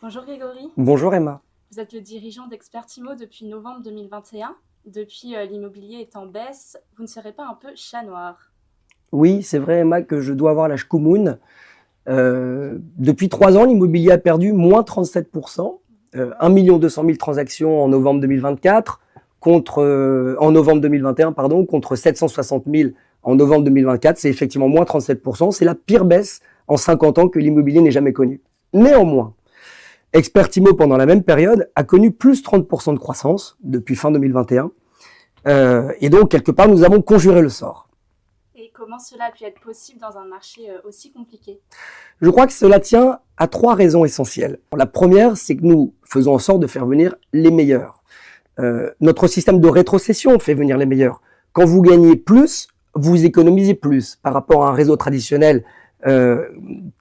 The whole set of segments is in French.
Bonjour Grégory, Bonjour Emma. vous êtes le dirigeant d'Expertimo depuis novembre 2021. Depuis l'immobilier est en baisse, vous ne serez pas un peu chat noir? Oui, c'est vrai Emma que je dois avoir la Shkumun. Depuis 3 ans, l'immobilier a perdu moins 37%, 1 200 000 transactions en novembre 2024, en novembre 2021, pardon, contre 760 000 en novembre 2024. C'est effectivement moins 37%. C'est la pire baisse en 50 ans que l'immobilier n'ait jamais connue. Néanmoins, Expertimo, pendant la même période, a connu plus 30% de croissance depuis fin 2021. Et donc, quelque part, nous avons conjuré le sort. Et comment cela a pu être possible dans un marché aussi compliqué? Je crois que cela tient à 3 raisons essentielles. La première, c'est que nous faisons en sorte de faire venir les meilleurs. Notre système de rétrocession fait venir les meilleurs. Quand vous gagnez plus, vous économisez plus par rapport à un réseau traditionnel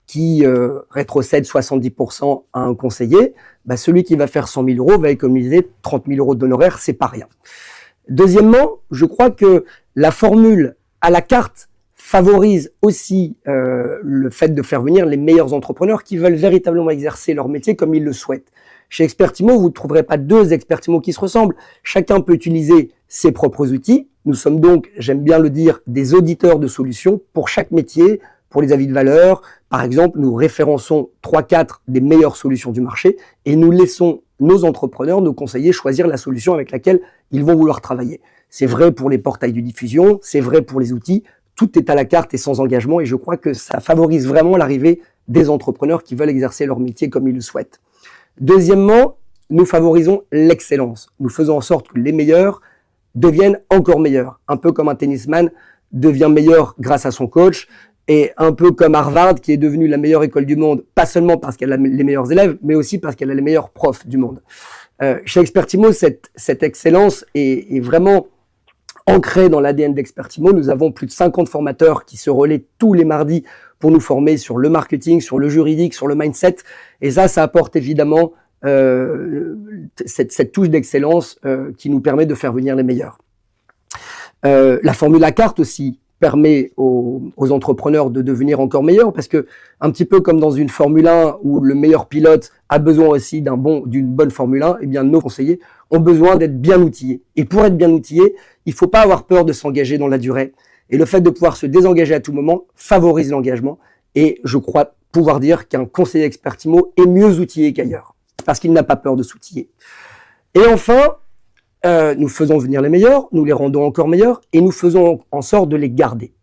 qui rétrocède 70% à un conseiller. Celui qui va faire 100 000 euros va économiser 30 000 euros d'honoraires, c'est pas rien. Deuxièmement, je crois que la formule à la carte favorise aussi le fait de faire venir les meilleurs entrepreneurs qui veulent véritablement exercer leur métier comme ils le souhaitent. Chez Expertimo, vous ne trouverez pas 2 Expertimo qui se ressemblent. Chacun peut utiliser ses propres outils. Nous sommes donc, j'aime bien le dire, des auditeurs de solutions pour chaque métier, pour les avis de valeur. Par exemple, nous référençons 3-4 des meilleures solutions du marché et nous laissons nos entrepreneurs, nos conseillers choisir la solution avec laquelle ils vont vouloir travailler. C'est vrai pour les portails de diffusion, c'est vrai pour les outils. Tout est à la carte et sans engagement et je crois que ça favorise vraiment l'arrivée des entrepreneurs qui veulent exercer leur métier comme ils le souhaitent. Deuxièmement, nous favorisons l'excellence. Nous faisons en sorte que les meilleurs deviennent encore meilleurs. Un peu comme un tennisman devient meilleur grâce à son coach et un peu comme Harvard qui est devenue la meilleure école du monde, pas seulement parce qu'elle a les meilleurs élèves, mais aussi parce qu'elle a les meilleurs profs du monde. Chez Expertimo, cette excellence est vraiment ancrée dans l'ADN d'Expertimo. Nous avons plus de 50 formateurs qui se relaient tous les mardis pour nous former sur le marketing, sur le juridique, sur le mindset. Et ça apporte évidemment cette touche d'excellence qui nous permet de faire venir les meilleurs. La formule à carte aussi permet aux entrepreneurs de devenir encore meilleurs parce que, un petit peu comme dans une Formule 1 où le meilleur pilote a besoin aussi d'une bonne Formule 1, eh bien, nos conseillers ont besoin d'être bien outillés. Et pour être bien outillés, il ne faut pas avoir peur de s'engager dans la durée. Et le fait de pouvoir se désengager à tout moment favorise l'engagement. Et je crois pouvoir dire qu'un conseiller Expertimo est mieux outillé qu'ailleurs parce qu'il n'a pas peur de s'outiller. Et enfin, nous faisons venir les meilleurs, nous les rendons encore meilleurs et nous faisons en sorte de les garder.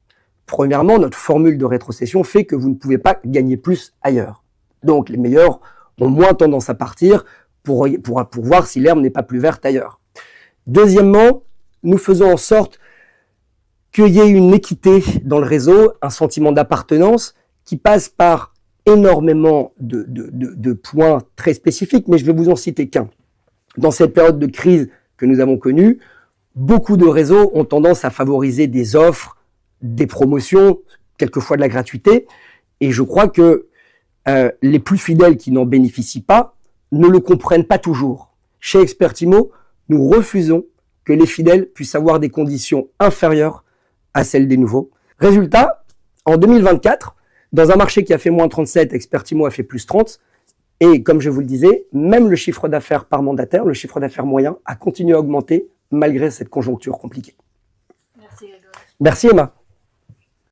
Premièrement, notre formule de rétrocession fait que vous ne pouvez pas gagner plus ailleurs. Donc les meilleurs ont moins tendance à partir pour voir si l'herbe n'est pas plus verte ailleurs. Deuxièmement, nous faisons en sorte qu'il y ait une équité dans le réseau, un sentiment d'appartenance qui passe par énormément de points très spécifiques, mais je vais vous en citer qu'un. Dans cette période de crise que nous avons connue, beaucoup de réseaux ont tendance à favoriser des offres, des promotions, quelquefois de la gratuité, et je crois que les plus fidèles qui n'en bénéficient pas ne le comprennent pas toujours. Chez Expertimo, nous refusons que les fidèles puissent avoir des conditions inférieures à celles des nouveaux. Résultat, en 2024, dans un marché qui a fait moins 37, Expertimo a fait plus 30. Et comme je vous le disais, même le chiffre d'affaires par mandataire, le chiffre d'affaires moyen, a continué à augmenter malgré cette conjoncture compliquée. Merci Grégory. Merci Emma.